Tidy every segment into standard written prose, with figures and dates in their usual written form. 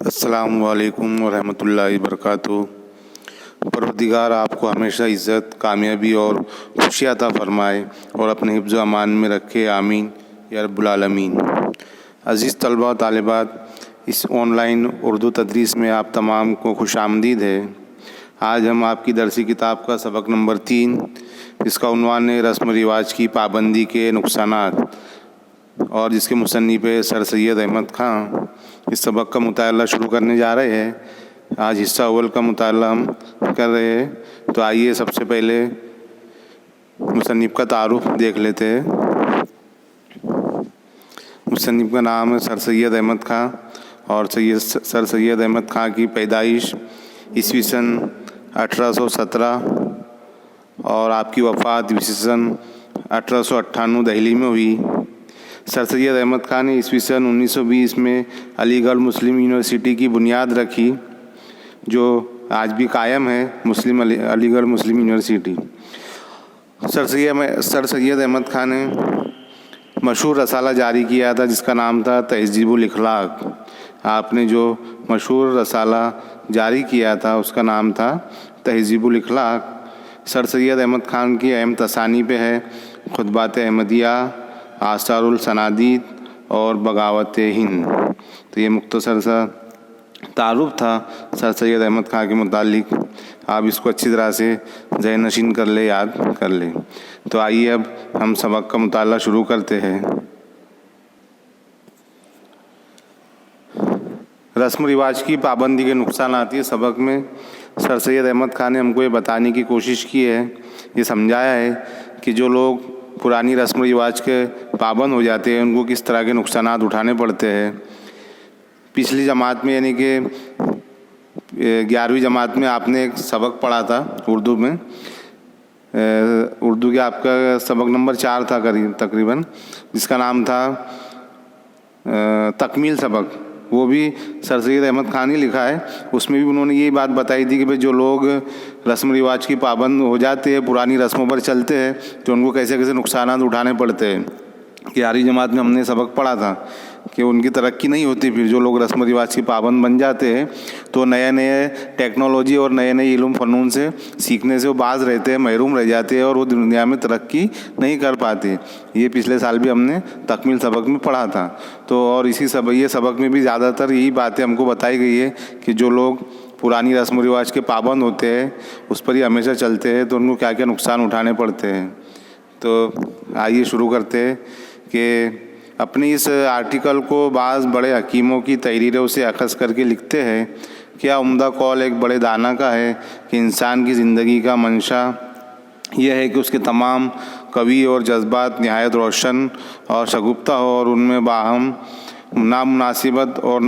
السلام علیکم ورحمۃ اللہ وبرکاتہ۔ پروردگار آپ کو ہمیشہ عزت، کامیابی اور خوشی عطا فرمائے اور اپنے حفظ و امان میں رکھے، آمین یا رب العالمین۔ عزیز طلبہ و طالبات، اس آن لائن اردو تدریس میں آپ تمام کو خوش آمدید ہے۔ آج ہم آپ کی درسی کتاب کا سبق نمبر 3، جس کا عنوان ہے رسم و رواج کی پابندی کے نقصانات، اور جس کے مصنف ہے سر سید احمد خان، اس سبق کا مطالعہ شروع کرنے جا رہے ہیں۔ آج حصہ اول کا مطالعہ ہم کر رہے ہیں، تو آئیے سب سے پہلے مصنف کا تعارف دیکھ لیتے ہیں۔ مصنف کا نام ہے سر سید احمد خان، اور سر سید احمد خان کی پیدائش عیسوی سن 1817 اور آپ کی وفات عیسوی سن 1898 دہلی میں ہوئی۔ سر سید احمد خان نے عیسوی سن 1920 میں علی گڑھ مسلم یونیورسٹی کی بنیاد رکھی، جو آج بھی قائم ہے، علی گڑھ مسلم یونیورسٹی۔ سر سید احمد خان نے مشہور رسالہ جاری کیا تھا، جس کا نام تھا تہذیب الاخلاق۔ آپ نے جو مشہور رسالہ جاری کیا تھا اس کا نام تھا تہذیب الاخلاق۔ سر سید احمد خان کی اہم تصانیف ہے خطبات احمدیہ، آثار السنادید اور بغاوت ہند۔ تو یہ مختصر سا تعارف تھا سر سید احمد خان کے متعلق۔ آپ اس کو اچھی طرح سے ذہن نشین کر لیں، یاد کر لیں۔ تو آئیے اب ہم سبق کا مطالعہ شروع کرتے ہیں۔ رسم و رواج کی پابندی کے نقصانات، یہ سبق میں سر سید احمد خان نے ہم کو یہ بتانے کی کوشش کی ہے، یہ سمجھایا ہے کہ جو لوگ پرانی رسم و رواج کے پابند ہو جاتے ہیں ان کو کس طرح کے نقصانات اٹھانے پڑتے ہیں۔ پچھلی جماعت میں یعنی کہ 11ویں جماعت میں آپ نے ایک سبق پڑھا تھا اردو میں، اردو کے آپ کا سبق نمبر 4 تھا تقریباً، جس کا نام تھا تکمیل سبق۔ وہ بھی سر سید احمد خان ہی لکھا ہے۔ اس میں بھی انہوں نے یہی بات بتائی تھی کہ بھئی جو لوگ رسم و رواج کی پابند ہو جاتے ہیں، پرانی رسموں پر چلتے ہیں، تو ان کو کیسے کیسے نقصانات اٹھانے پڑتے ہیں۔ 11ویں جماعت میں ہم نے سبق پڑھا تھا کہ ان کی ترقی نہیں ہوتی، پھر جو لوگ رسم و رواج کی پابند بن جاتے ہیں تو نئے ٹیکنالوجی اور نئے علم فنون سے سیکھنے سے وہ باز رہتے ہیں، محروم رہ جاتے ہیں، اور وہ دنیا میں ترقی نہیں کر پاتے۔ یہ پچھلے سال بھی ہم نے تکمیل سبق میں پڑھا تھا۔ تو اور یہ سبق میں بھی زیادہ تر یہی باتیں ہم کو بتائی گئی ہے کہ جو لوگ پرانی رسم و رواج کے پابند ہوتے ہیں، اس پر ہی ہمیشہ چلتے ہیں، تو ان کو کیا کیا نقصان اٹھانے پڑتے ہیں۔ تو آئیے شروع کرتے ہیں کہ اپنی اس آرٹیکل کو بعض بڑے حکیموں کی تحریروں سے اخذ کر کے لکھتے ہیں۔ کیا عمدہ قول ایک بڑے دانا کا ہے کہ انسان کی زندگی کا منشا یہ ہے کہ اس کے تمام قوی اور جذبات نہایت روشن اور شگفتہ ہو، اور ان میں باہم نامناسبت اور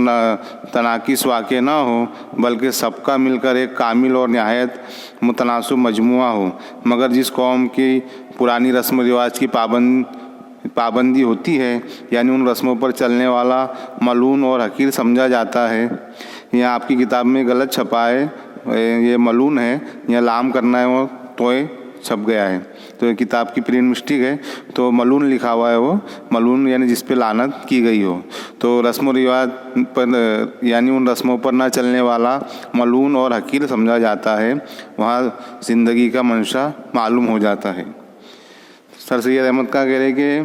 تناقض واقع نہ ہو، بلکہ سب کا مل کر ایک کامل اور نہایت متناسب مجموعہ ہو۔ مگر جس قوم کی پرانی رسم و رواج کی پابندی ہوتی ہے، یعنی ان رسموں پر چلنے والا ملعون اور حقیر سمجھا جاتا ہے۔ یہاں آپ کی کتاب میں غلط چھپا ہے، یہ ملعون ہے، یہاں لام کرنا ہے، وہ توئے چھپ گیا ہے، تو یہ کتاب کی پرنٹ مسٹیک ہے، تو ملعون لکھا ہوا ہے، وہ ملعون یعنی جس پہ لعنت کی گئی ہو۔ تو رسم و رواج پر یعنی ان رسموں پر نہ چلنے والا ملعون اور حقیر سمجھا جاتا ہے، وہاں زندگی کا منشا معلوم ہو جاتا ہے۔ سر سید احمد خان کہہ رہے کہ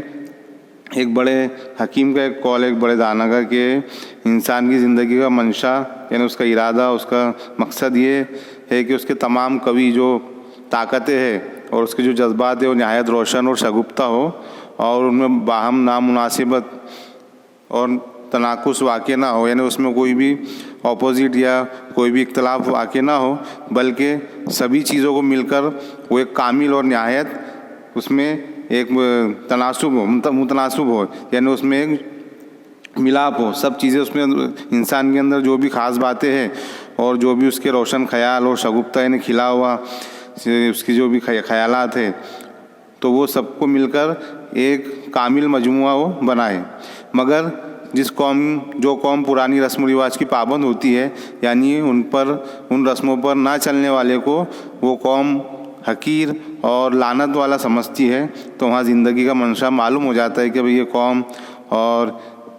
ایک بڑے حکیم کا ایک قول، ایک بڑے دانا کا، کہ انسان کی زندگی کا منشا یعنی اس کا ارادہ، اس کا مقصد یہ ہے کہ اس کے تمام قوی جو طاقتیں ہیں اور اس کے جو جذبات ہیں وہ نہایت روشن اور شگفتہ ہو، اور ان میں باہم نامناسبت اور تناقض واقع نہ ہو، یعنی اس میں کوئی بھی اپوزٹ یا کوئی بھی اختلاف واقع نہ ہو، بلکہ سبھی چیزوں کو مل کر وہ ایک کامل اور نہایت اس میں ایک متناسب ہو، یعنی اس میں ایک ملاپ ہو، سب چیزیں اس میں انسان کے اندر جو بھی خاص باتیں ہیں اور جو بھی اس کے روشن خیال اور شگفتہ یعنی کھلا ہوا اس کی جو بھی خیالات ہیں، تو وہ سب کو مل کر ایک کامل مجموعہ وہ بنائے۔ مگر جو قوم پرانی رسم و رواج کی پابند ہوتی ہے، یعنی ان رسموں پر نہ چلنے والے کو وہ قوم حقیر اور لعنت والا سمجھتی ہے، تو وہاں زندگی کا منشا معلوم ہو جاتا ہے کہ بھئی یہ قوم اور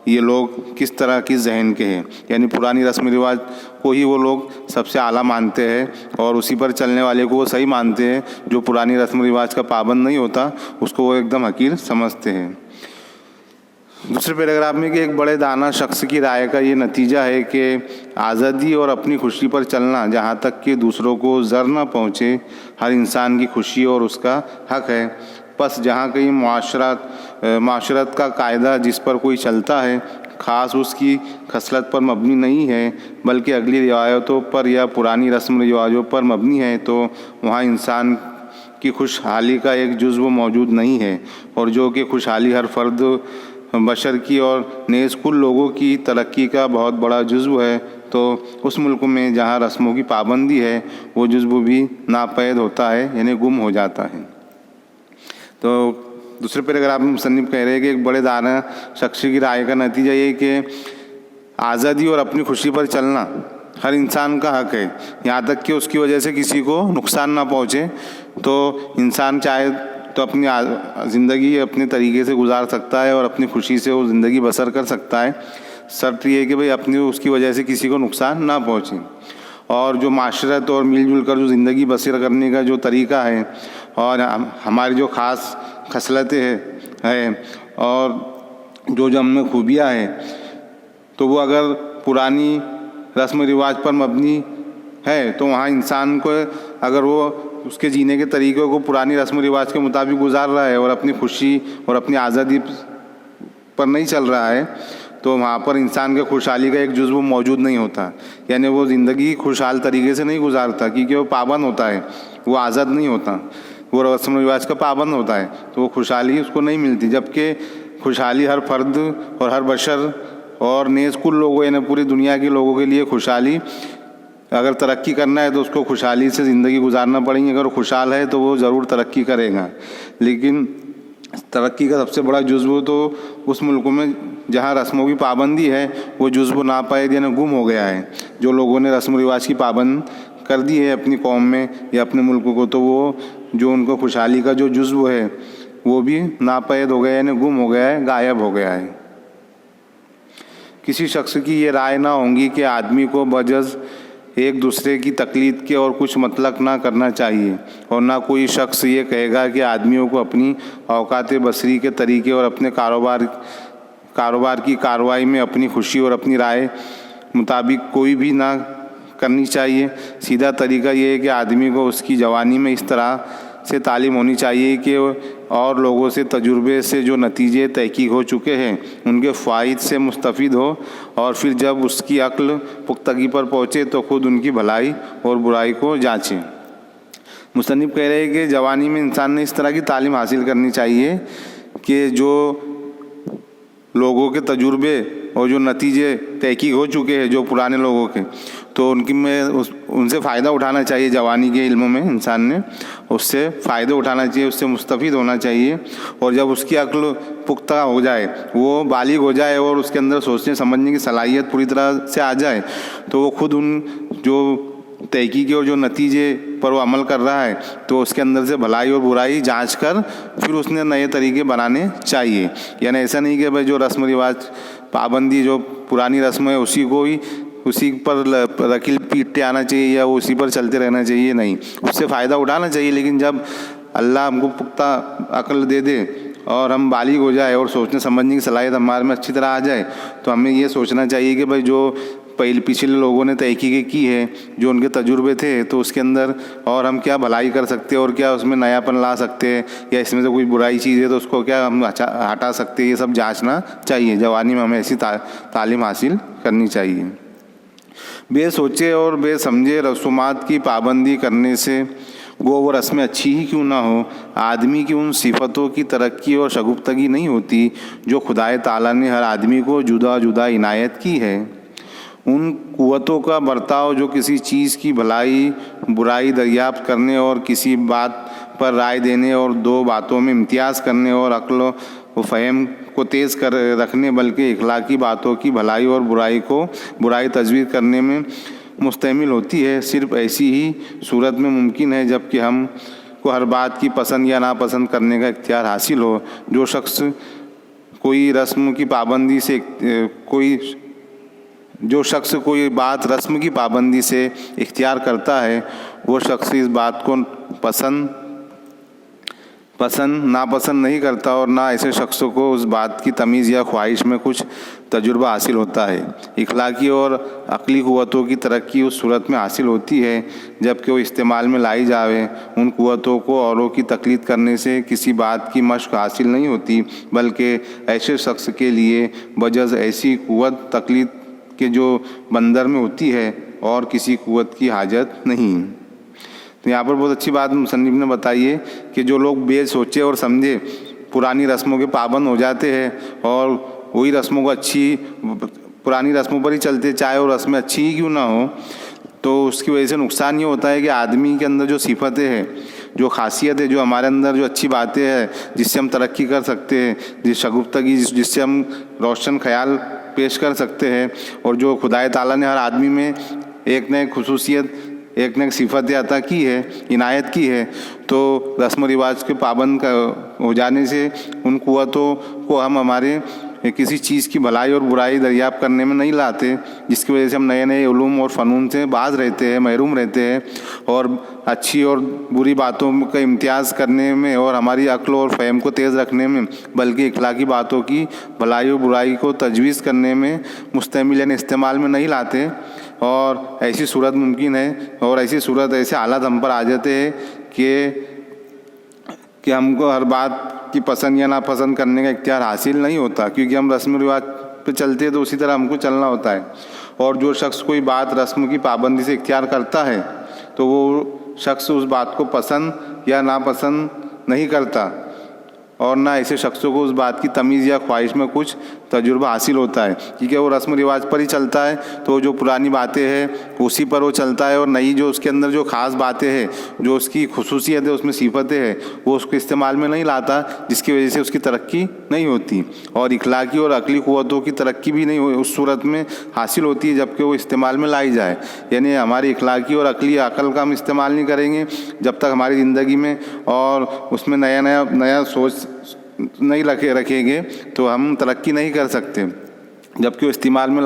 یہ لوگ کس طرح کس ذہن کے ہیں، یعنی پرانی رسم و رواج کو ہی وہ لوگ سب سے اعلیٰ مانتے ہیں اور اسی پر چلنے والے کو وہ صحیح مانتے ہیں۔ جو پرانی رسم و رواج کا پابند نہیں ہوتا اس کو وہ ایک دم حقیر سمجھتے ہیں۔ دوسرے پیراگراف میں کہ ایک بڑے دانا شخص کی رائے کا یہ نتیجہ ہے کہ آزادی اور اپنی خوشی پر چلنا جہاں تک کہ دوسروں کو ضرر نہ پہنچے ہر انسان کی خوشی اور اس کا حق ہے۔ پس جہاں کہیں معاشرت کا قاعدہ جس پر کوئی چلتا ہے خاص اس کی خصلت پر مبنی نہیں ہے بلکہ اگلی روایتوں پر یا پرانی رسم و رواجوں پر مبنی ہے تو وہاں انسان کی خوشحالی کا ایک جزو موجود نہیں ہے، اور جو کہ خوشحالی ہر فرد بشر کی اور نیز کل لوگوں کی ترقی کا بہت بڑا جزو ہے، تو اس ملک میں جہاں رسموں کی پابندی ہے وہ جزو بھی ناپید ہوتا ہے، یعنی گم ہو جاتا ہے۔ تو دوسرے پیراگراف میں مصنف کہہ رہے ہیں کہ ایک بڑے دانا شخص کی رائے کا نتیجہ یہ کہ آزادی اور اپنی خوشی پر چلنا ہر انسان کا حق ہے، یہاں تک کہ اس کی وجہ سے کسی کو نقصان نہ پہنچے۔ تو انسان چاہے تو اپنی زندگی اپنے طریقے سے گزار سکتا ہے اور اپنی خوشی سے وہ زندگی بسر کر سکتا ہے، شرط یہ ہے کہ بھئی اپنی اس کی وجہ سے کسی کو نقصان نہ پہنچے۔ اور جو معاشرت اور مل جل کر جو زندگی بسر کرنے کا جو طریقہ ہے اور ہماری جو خاص خصلتیں ہیں اور جو ہم میں خوبیاں ہیں، تو وہ اگر پرانی رسم و رواج پر مبنی ہے تو وہاں انسان کو اگر وہ اس کے جینے کے طریقوں کو پرانی رسم و رواج کے مطابق گزار رہا ہے اور اپنی خوشی اور اپنی آزادی پر نہیں چل رہا ہے تو وہاں پر انسان کے خوشحالی کا ایک جزو موجود نہیں ہوتا، یعنی وہ زندگی خوشحال طریقے سے نہیں گزارتا کیونکہ وہ پابند ہوتا ہے، وہ آزاد نہیں ہوتا، وہ رسم و رواج کا پابند ہوتا ہے، تو وہ خوشحالی اس کو نہیں ملتی۔ جبکہ خوشحالی ہر فرد اور ہر بشر اور نیز کل لوگوں یعنی پوری دنیا کے لوگوں کے لیے خوشحالی اگر ترقی کرنا ہے تو اس کو خوشحالی سے زندگی گزارنا پڑیں گی۔ اگر وہ خوشحال ہے تو وہ ضرور ترقی کرے گا، لیکن ترقی کا سب سے بڑا جزو تو اس ملک میں جہاں رسموں کی پابندی ہے وہ جزو ناپید یعنی گم ہو گیا ہے۔ جو لوگوں نے رسم و رواج کی پابند کر دی ہے اپنی قوم میں یا اپنے ملک کو، تو وہ جو ان کو خوشحالی کا جو جزو ہے وہ بھی ناپید ہو گیا یعنی گم ہو گیا ہے، غائب ہو گیا ہے۔ کسی شخص کی یہ رائے نہ ہوگی کہ آدمی کو بجز ایک دوسرے کی تقلید کے اور کچھ مطلق نہ کرنا چاہیے، اور نہ کوئی شخص یہ کہے گا کہ آدمیوں کو اپنی اوقات بصری کے طریقے اور اپنے کاروبار کی کارروائی میں اپنی خوشی اور اپنی رائے مطابق کوئی بھی نہ کرنی چاہیے۔ سیدھا طریقہ یہ ہے کہ آدمی کو اس کی جوانی میں اس طرح سے تعلیم ہونی چاہیے کہ اور لوگوں سے تجربے سے جو نتیجے تحقیق ہو چکے ہیں ان کے فوائد سے مستفید ہو، اور پھر جب اس کی عقل پختگی پر پہنچے تو خود ان کی بھلائی اور برائی کو جانچے۔ مصنف کہہ رہے ہیں کہ جوانی میں انسان نے اس طرح کی تعلیم حاصل کرنی چاہیے کہ جو لوگوں کے تجربے اور جو نتیجے تحقیق ہو چکے ہیں جو پرانے لوگوں کے، تو ان سے فائدہ اٹھانا چاہیے۔ جوانی کے علموں میں انسان نے اس سے فائدہ اٹھانا چاہیے، اس سے مستفید ہونا چاہیے، اور جب اس کی عقل پختہ ہو جائے، وہ بالغ ہو جائے اور اس کے اندر سوچنے سمجھنے کی صلاحیت پوری طرح سے آ جائے، تو وہ خود ان جو تحقیقی اور جو نتیجے پر وہ عمل کر رہا ہے تو اس کے اندر سے بھلائی اور برائی جانچ کر پھر اس نے نئے طریقے بنانے چاہیے۔ یعنی ایسا نہیں کہ بھائی جو رسم و رواج پابندی جو پرانی رسم ہے اسی پر رکیل پیٹتے آنا چاہیے یا وہ اسی پر چلتے رہنا چاہیے، نہیں، اس سے فائدہ اٹھانا چاہیے۔ لیکن جب اللہ ہم کو پختہ عقل دے دے اور ہم بالغ ہو جائے اور سوچنے سمجھنے کی صلاحیت ہمارے میں اچھی طرح آ جائے تو ہمیں یہ سوچنا چاہیے کہ بھائی جو پچھلے لوگوں نے تحقیقیں کی ہے، جو ان کے تجربے تھے، تو اس کے اندر اور ہم کیا بھلائی کر سکتے ہیں اور کیا اس میں نیا پن لا سکتے ہیں، یا اس میں سے کوئی برائی چیز ہے تو اس کو کیا ہم ہٹا سکتے ہیں، یہ سب جانچنا چاہیے۔ جوانی میں ہمیں ایسی تعلیم حاصل کرنی چاہیے۔ بے سوچے اور بے سمجھے رسومات کی پابندی کرنے سے گو وہ رسمیں اچھی ہی کیوں نہ ہو، آدمی کی ان صفتوں کی ترقی اور شگفتگی نہیں ہوتی جو خدائے تعالیٰ نے ہر آدمی کو جدا جدا عنایت کی ہے۔ ان قوتوں کا برتاؤ جو کسی چیز کی بھلائی برائی دریافت کرنے اور کسی بات پر رائے دینے اور دو باتوں میں امتیاز کرنے اور عقل و فہم کو تیز کر رکھنے بلکہ اخلاقی باتوں کی بھلائی اور برائی تجویز کرنے میں مشتمل ہوتی ہے، صرف ایسی ہی صورت میں ممکن ہے جب کہ ہم کو ہر بات کی پسند یا ناپسند کرنے کا اختیار حاصل ہو۔ جو شخص کوئی رسم کی پابندی سے جو شخص کوئی بات رسم کی پابندی سے اختیار کرتا ہے وہ شخص اس بات کو ناپسند نہیں کرتا اور نہ ایسے شخصوں کو اس بات کی تمیز یا خواہش میں کچھ تجربہ حاصل ہوتا ہے۔ اخلاقی اور عقلی قوتوں کی ترقی اس صورت میں حاصل ہوتی ہے جب کہ وہ استعمال میں لائی جاوے۔ ان قوتوں کو اوروں کی تقلید کرنے سے کسی بات کی مشق حاصل نہیں ہوتی، بلکہ ایسے شخص کے لیے بجز ایسی قوت تقلید کے جو بندر میں ہوتی ہے اور کسی قوت کی حاجت نہیں۔ تو یہاں پر بہت اچھی بات مصنف نے بتائی ہے کہ جو لوگ بے سوچے اور سمجھے پرانی رسموں کے پابند ہو جاتے ہیں اور وہی رسموں کو پرانی رسموں پر ہی چلتے، چاہے وہ رسمیں اچھی ہی کیوں نہ ہو، تو اس کی وجہ سے نقصان یہ ہوتا ہے کہ آدمی کے اندر جو صفتیں ہیں، جو خاصیت ہے، جو ہمارے اندر جو اچھی باتیں ہیں جس سے ہم ترقی کر سکتے ہیں، جس شگفتگی جس سے ہم روشن خیال پیش کر سکتے ہیں، اور جو خدائے تعالیٰ نے ہر آدمی میں ایک نہ ایک خصوصیت، ایک نہ ایک صفت عطا کی ہے، عنایت کی ہے، تو رسم و رواج کے پابند ہو جانے سے ان قوتوں کو ہم ہمارے کسی چیز کی بھلائی اور برائی دریافت کرنے میں نہیں لاتے، جس کی وجہ سے ہم نئے نئے علوم اور فنون سے باز رہتے ہیں، محروم رہتے ہیں، اور اچھی اور بری باتوں کا امتیاز کرنے میں اور ہماری عقل اور فہم کو تیز رکھنے میں، بلکہ اخلاقی باتوں کی بھلائی اور برائی کو تجویز کرنے میں مستعمل یعنی استعمال میں نہیں لاتے۔ اور ایسی صورت ممکن ہے اور ایسے حالات ہم پر آ جاتے ہیں کہ ہم کو ہر بات کی پسند یا ناپسند کرنے کا اختیار حاصل نہیں ہوتا، کیونکہ ہم رسم و رواج پہ چلتے ہیں تو اسی طرح ہم کو چلنا ہوتا ہے۔ اور جو شخص کوئی بات رسم کی پابندی سے اختیار کرتا ہے تو وہ شخص اس بات کو پسند یا ناپسند نہیں کرتا، اور نہ ایسے شخصوں کو اس بات کی تمیز یا خواہش میں کچھ تجربہ حاصل ہوتا ہے، کیونکہ وہ رسم و رواج پر ہی چلتا ہے تو جو پرانی باتیں ہیں اسی پر وہ چلتا ہے، اور نئی جو اس کے اندر جو خاص باتیں ہیں، جو اس کی خصوصیت ہے، اس میں صفتیں ہیں، وہ اس کو استعمال میں نہیں لاتا، جس کی وجہ سے اس کی ترقی نہیں ہوتی، اور اخلاقی اور عقلی قوتوں کی ترقی بھی نہیں اس صورت میں حاصل ہوتی ہے جب کہ وہ استعمال میں لائی جائے۔ یعنی ہماری اخلاقی اور عقلی عقل کا ہم استعمال نہیں کریں گے جب تک ہماری زندگی میں اور اس میں نیا سوچ نہیں رکھیں گے تو ہم ترقی نہیں کر سکتے۔ جبکہ وہ استعمال میں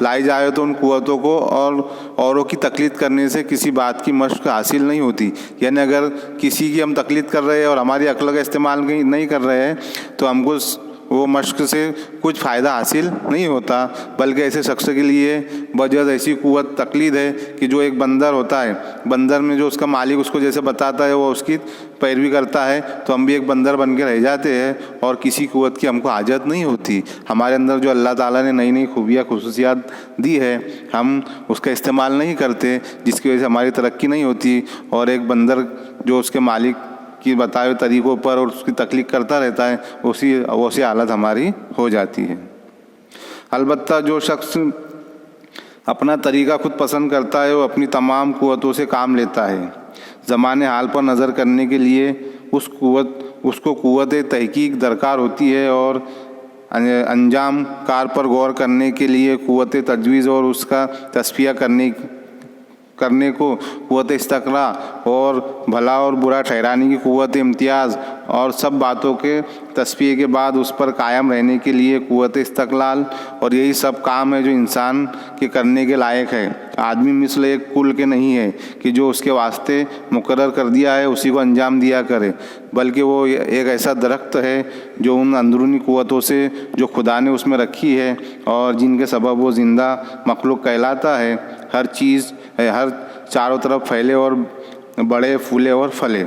لائی جائے تو ان قوتوں کو اور اوروں کی تقلید کرنے سے کسی بات کی مشق حاصل نہیں ہوتی۔ یعنی اگر کسی کی ہم تقلید کر رہے ہیں اور ہماری عقل کا استعمال نہیں کر رہے ہیں تو ہم کو وہ مشق سے کچھ فائدہ حاصل نہیں ہوتا، بلکہ ایسے شخص کے لیے بجز ایسی قوت تقلید ہے کہ جو ایک بندر ہوتا ہے، بندر میں جو اس کا مالک اس کو جیسے بتاتا ہے وہ اس کی پیروی کرتا ہے، تو ہم بھی ایک بندر بن کے رہ جاتے ہیں اور کسی قوت کی ہم کو حاجت نہیں ہوتی۔ ہمارے اندر جو اللہ تعالیٰ نے نئی نئی خوبیاں خصوصیات دی ہے ہم اس کا استعمال نہیں کرتے، جس کی وجہ سے ہماری ترقی نہیں ہوتی، اور ایک بندر جو اس کے مالک کی بتائے ہوئے طریقوں پر اور اس کی تقلید کرتا رہتا ہے، اسی حالت ہماری ہو جاتی ہے۔ البتہ جو شخص اپنا طریقہ خود پسند کرتا ہے وہ اپنی تمام قوتوں سے کام لیتا ہے۔ زمانے حال پر نظر کرنے کے لیے اس کو قوت تحقیق درکار ہوتی ہے، اور انجام کار پر غور کرنے کے لیے قوت تجویز اور اس کا تصفیہ کرنے کو قوت استقراء اور بھلا اور برا ٹھہرانے کی قوت امتیاز، اور سب باتوں کے تصفیے کے بعد اس پر قائم رہنے کے لیے قوت استقلال، اور یہی سب کام ہے جو انسان کے کرنے کے لائق ہے۔ آدمی مثل ایک کل کے نہیں ہے کہ جو اس کے واسطے مقرر کر دیا ہے اسی کو انجام دیا کرے، بلکہ وہ ایک ایسا درخت ہے جو ان اندرونی قوتوں سے جو خدا نے اس میں رکھی ہے اور جن کے سبب وہ زندہ مخلوق کہلاتا ہے، ہر چاروں طرف پھیلے اور بڑے، پھولے اور پھلے۔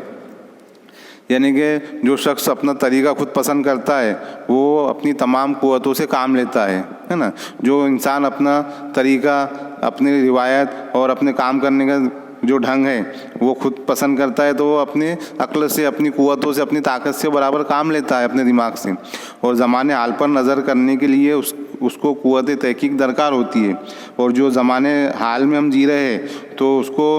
یعنی کہ جو شخص اپنا طریقہ خود پسند کرتا ہے وہ اپنی تمام قوتوں سے کام لیتا ہے نا۔ جو انسان اپنا طریقہ، اپنی روایت اور اپنے کام کرنے کا جو ڈھنگ ہے وہ خود پسند کرتا ہے تو وہ اپنے عقل سے، اپنی قوتوں سے، اپنی طاقت سے برابر کام لیتا ہے، اپنے دماغ سے، اور زمانے حال پر نظر کرنے کے لیے اس کو قوت تحقیق درکار ہوتی ہے۔ اور جو زمانے حال میں ہم جی رہے ہیں تو اس کو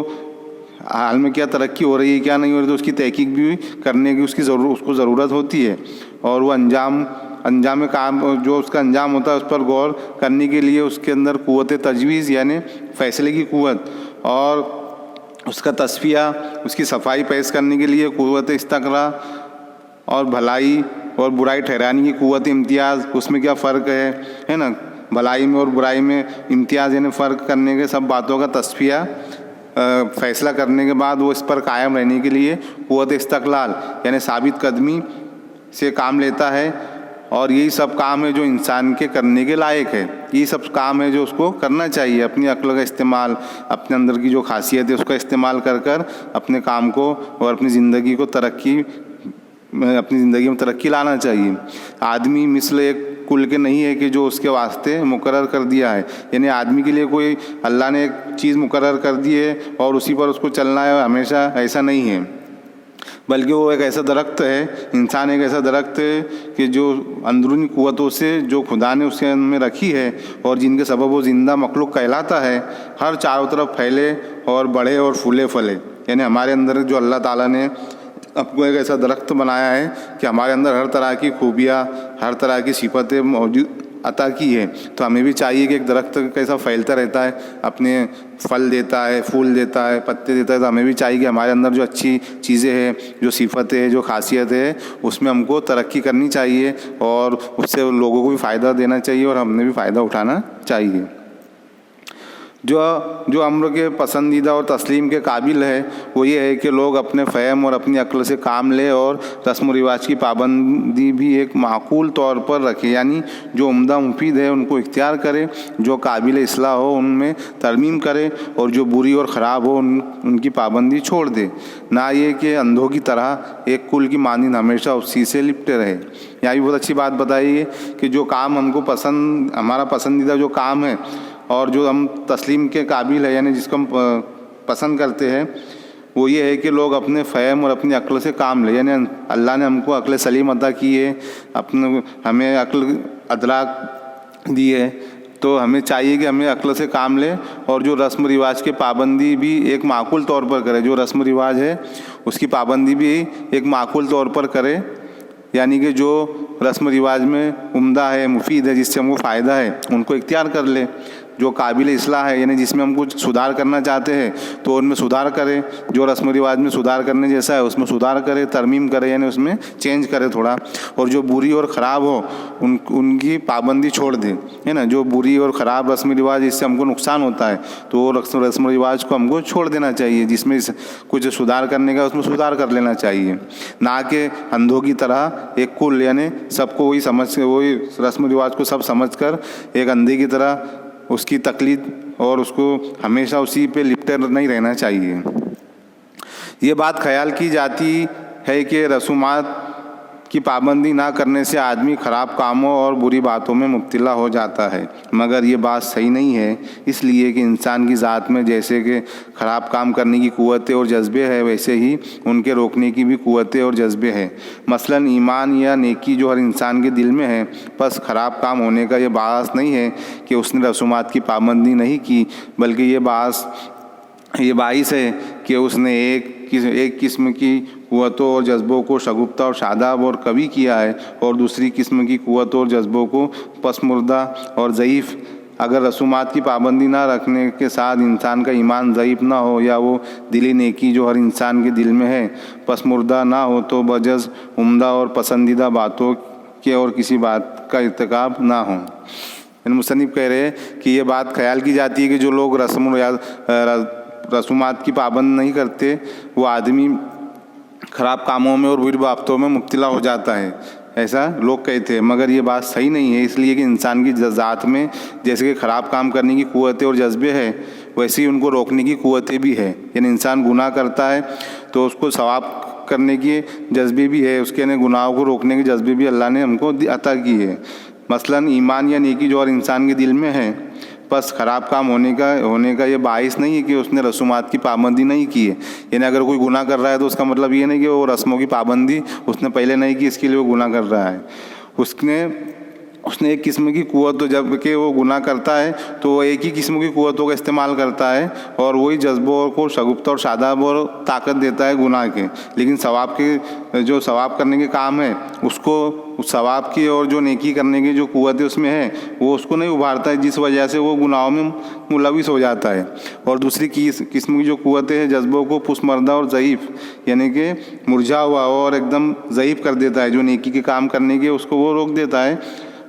حال میں کیا ترقی ہو رہی ہے کیا نہیں ہو رہی تو اس کی تحقیق بھی کرنے کی اس کو ضرورت ہوتی ہے، اور وہ انجام کام جو اس کا انجام ہوتا ہے اس پر غور کرنے کے لیے اس کے اندر قوت تجویز یعنی فیصلے کی قوت، اور اس کا تصفیہ، اس کی صفائی پیش کرنے کے لیے قوت استقراء، اور بھلائی اور برائی ٹھہرانے کی قوت امتیاز، اس میں کیا فرق ہے نا، بھلائی میں اور برائی میں امتیاز یعنی فرق کرنے کے سب باتوں کا تصفیہ فیصلہ کرنے کے بعد وہ اس پر قائم رہنے کے لیے قوت استقلال یعنی ثابت قدمی سے کام لیتا ہے. اور یہی سب کام ہے جو انسان کے کرنے کے لائق ہے، یہی سب کام ہے جو اس کو کرنا چاہیے. اپنی عقل کا استعمال، اپنے اندر کی جو خاصیت ہے اس کا استعمال کر اپنے کام کو اور اپنی زندگی میں ترقی لانا چاہیے. آدمی مثل ایک کل کے نہیں ہے کہ جو اس کے واسطے مقرر کر دیا ہے، یعنی آدمی کے لیے کوئی اللہ نے ایک چیز مقرر کر دی ہے اور اسی پر اس کو چلنا ہے ہمیشہ، ایسا نہیں ہے. بلکہ وہ ایک ایسا درخت ہے، انسان ایک ایسا درخت ہے کہ جو اندرونی قوتوں سے جو خدا نے اس کے میں رکھی ہے اور جن کے سبب وہ زندہ مخلوق کہلاتا ہے، ہر چاروں طرف پھیلے اور بڑھے اور پھولے پھلے. یعنی ہمارے اندر جو اللہ تعالیٰ نے آپ کو ایک ایسا درخت بنایا ہے کہ ہمارے اندر ہر طرح کی خوبیاں، ہر طرح کی صفتیں موجود عطا کی ہے. تو ہمیں بھی چاہیے کہ ایک درخت کیسا پھیلتا رہتا ہے، اپنے پھل دیتا ہے، پھول دیتا ہے، پتے دیتا ہے، تو ہمیں بھی چاہیے کہ ہمارے اندر جو اچھی چیزیں ہیں، جو صفتیں ہیں، جو خاصیت ہے، اس میں ہم کو ترقی کرنی چاہیے اور اس سے لوگوں کو بھی فائدہ دینا چاہیے اور ہم نے بھی فائدہ اٹھانا چاہیے. جو امر کے پسندیدہ اور تسلیم کے قابل ہے وہ یہ ہے کہ لوگ اپنے فہم اور اپنی عقل سے کام لے اور رسم و رواج کی پابندی بھی ایک معقول طور پر رکھے. یعنی جو عمدہ مفید ہے ان کو اختیار کرے، جو قابل اصلاح ہو ان میں ترمیم کرے اور جو بری اور خراب ہو ان کی پابندی چھوڑ دے. نہ یہ کہ اندھوں کی طرح ایک کل کی مانند ہمیشہ اسی سے لپٹے رہے. یہاں بھی بہت اچھی بات بتائی ہے کہ جو کام ہم کو پسند، ہمارا پسندیدہ جو کام ہے اور جو ہم تسلیم کے قابل ہے، یعنی جس کو ہم پسند کرتے ہیں، وہ یہ ہے کہ لوگ اپنے فہم اور اپنی عقل سے کام لیں. یعنی اللہ نے ہم کو عقل سلیم عطا کی ہے، ہمیں عقل ادراک دی ہے، تو ہمیں چاہیے کہ ہمیں عقل سے کام لیں اور جو رسم و رواج کے پابندی بھی ایک معقول طور پر کرے. جو رسم و رواج ہے اس کی پابندی بھی ایک معقول طور پر کرے، یعنی کہ جو رسم و رواج میں عمدہ ہے، مفید ہے، جس سے ہم کو فائدہ ہے، ان کو اختیار کر لے. جو قابل اصلاح ہے، یعنی جس میں ہم کچھ سدھار کرنا چاہتے ہیں تو ان میں سدھار کرے. جو رسم و رواج میں سدھار کرنے جیسا ہے اس میں سدھار کرے، ترمیم کرے، یعنی اس میں چینج کرے تھوڑا. اور جو بری اور خراب ہو ان کی پابندی چھوڑ دے، ہے نا. جو بری اور خراب رسم و رواج اس سے ہم کو نقصان ہوتا ہے تو وہ رسم و رواج کو ہم کو چھوڑ دینا چاہیے. جس میں کچھ سدھار کرنے کا اس میں سدھار کر لینا چاہیے، نہ کہ اندھوں کی طرح ایک کل، یعنی سب کو وہی رسم و رواج کو سب سمجھ کر ایک اندھے کی طرح اس کی تقلید اور اس کو ہمیشہ اسی پہ لپٹے نہیں رہنا چاہیے. یہ بات خیال کی جاتی ہے کہ رسومات کی پابندی نہ کرنے سے آدمی خراب کاموں اور بری باتوں میں مبتلا ہو جاتا ہے، مگر یہ بات صحیح نہیں ہے. اس لیے کہ انسان کی ذات میں جیسے کہ خراب کام کرنے کی قوتیں اور جذبے ہیں، ویسے ہی ان کے روکنے کی بھی قوتیں اور جذبے ہیں. مثلاً ایمان یا نیکی جو ہر انسان کے دل میں ہے، بس خراب کام ہونے کا یہ باعث نہیں ہے کہ اس نے رسومات کی پابندی نہیں کی، بلکہ یہ باعث ہے کہ اس نے ایک قسم کی قوتوں اور جذبوں کو شگفتہ اور شاداب اور قوی کیا ہے اور دوسری قسم کی قوتوں اور جذبوں کو پسماردہ اور ضعیف. اگر رسومات کی پابندی نہ رکھنے کے ساتھ انسان کا ایمان ضعیف نہ ہو یا وہ دلی نیکی جو ہر انسان کے دل میں ہے پسماردہ نہ ہو تو بجز عمدہ اور پسندیدہ باتوں کے اور کسی بات کا ارتکاب نہ ہو. مصنف کہہ رہے ہیں کہ یہ بات خیال کی جاتی ہے کہ جو لوگ رسومات کی پابند نہیں کرتے وہ آدمی خراب کاموں میں اور بری باتوں میں مبتلا ہو جاتا ہے، ایسا لوگ کہتے ہیں. مگر یہ بات صحیح نہیں ہے، اس لیے کہ انسان کی ذات میں جیسے کہ خراب کام کرنے کی قوتیں اور جذبے ہیں، ویسے ہی ان کو روکنے کی قوتیں بھی ہے. یعنی انسان گناہ کرتا ہے تو اس کو ثواب کرنے کی جذبے بھی ہے، اس کے گناہوں کو روکنے کے جذبے بھی اللہ نے ہم کو عطا کی ہے. مثلاً ایمان یا نیکی جو ہر انسان کے دل میں ہے، بس خراب کام ہونے کا یہ باعث نہیں ہے کہ اس نے رسومات کی پابندی نہیں کی ہے. یعنی اگر کوئی گناہ کر رہا ہے تو اس کا مطلب یہ نہیں کہ وہ رسموں کی پابندی اس نے پہلے نہیں کی، اس کے لیے وہ گناہ کر رہا ہے. اس نے اس نے ایک قسم کی قوت، تو جب کہ وہ گناہ کرتا ہے تو وہ ایک ہی قسم کی قوتوں کا استعمال کرتا ہے اور وہی جذبوں کو شگفتہ اور شاداب اور طاقت دیتا ہے گناہ کے. لیکن ثواب کے جو ثواب کرنے کے کام ہے اس کو ثواب کی اور جو نیکی کرنے کی جو قوت ہے اس میں ہے وہ اس کو نہیں ابھارتا ہے، جس وجہ سے وہ گناہوں میں ملوث ہو جاتا ہے. اور دوسری قسم کی جو قوتیں ہیں جذبوں کو پسماندہ اور ضعیف یعنی کہ مرجھا ہوا اور ایک دم ضعیف کر دیتا ہے. جو نیکی کے کام کرنے کے اس کو وہ روک دیتا ہے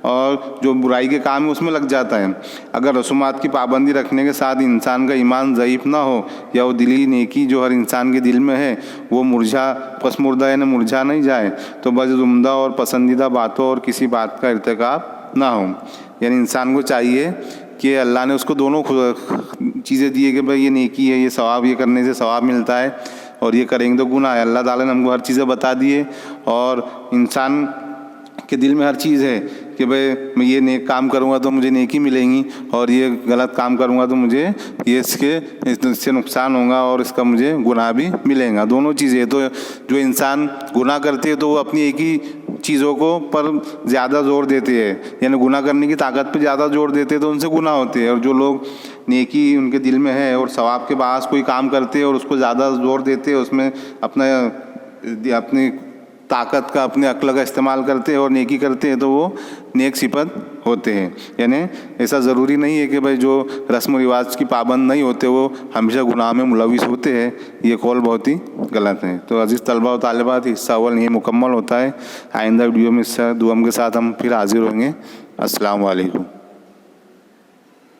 اور جو برائی کے کام ہے اس میں لگ جاتا ہے. اگر رسومات کی پابندی رکھنے کے ساتھ انسان کا ایمان ضعیف نہ ہو یا وہ دلی نیکی جو ہر انسان کے دل میں ہے وہ پسمردہ یعنی مرجھا نہیں جائے تو بس عمدہ اور پسندیدہ باتوں اور کسی بات کا ارتکاب نہ ہو. یعنی انسان کو چاہیے کہ اللہ نے اس کو دونوں چیزیں دی ہے کہ بھائی یہ نیکی ہے، یہ ثواب، یہ کرنے سے ثواب ملتا ہے اور یہ کریں گے تو گناہ ہے. اللہ تعالیٰ نے ہم کو ہر چیزیں بتا دی ہے اور انسان کے دل میں ہر چیز ہے کہ بھائی میں یہ نیک کام کروں گا تو مجھے نیکی ملیں گی اور یہ غلط کام کروں گا تو مجھے اس سے نقصان ہوگا اور اس کا مجھے گناہ بھی ملے گا. دونوں چیزیں. تو جو انسان گناہ کرتے ہیں تو وہ اپنی ایک ہی چیزوں کو پر زیادہ زور دیتے ہیں، یعنی گناہ کرنے کی طاقت پہ زیادہ زور دیتے ہیں تو ان سے گناہ ہوتے ہیں. اور جو لوگ نیکی ان کے دل میں ہے اور ثواب کے باعث کوئی کام کرتے ہیں اور اس کو زیادہ زور دیتے ہیں، اس میں اپنی طاقت کا، اپنے عقل کا استعمال کرتے ہیں اور نیکی کرتے ہیں تو وہ نیک صفت ہوتے ہیں. یعنی ایسا ضروری نہیں ہے کہ بھائی جو رسم و رواج کی پابند نہیں ہوتے وہ ہمیشہ گناہ میں ملوث ہوتے ہیں. یہ قول بہت ہی غلط ہے. تو عزیز طلبہ و طالبات، حصہ اول یہ مکمل ہوتا ہے. آئندہ ویڈیو میں حصہ دوم کے ساتھ ہم پھر حاضر ہوں گے. السلام علیکم.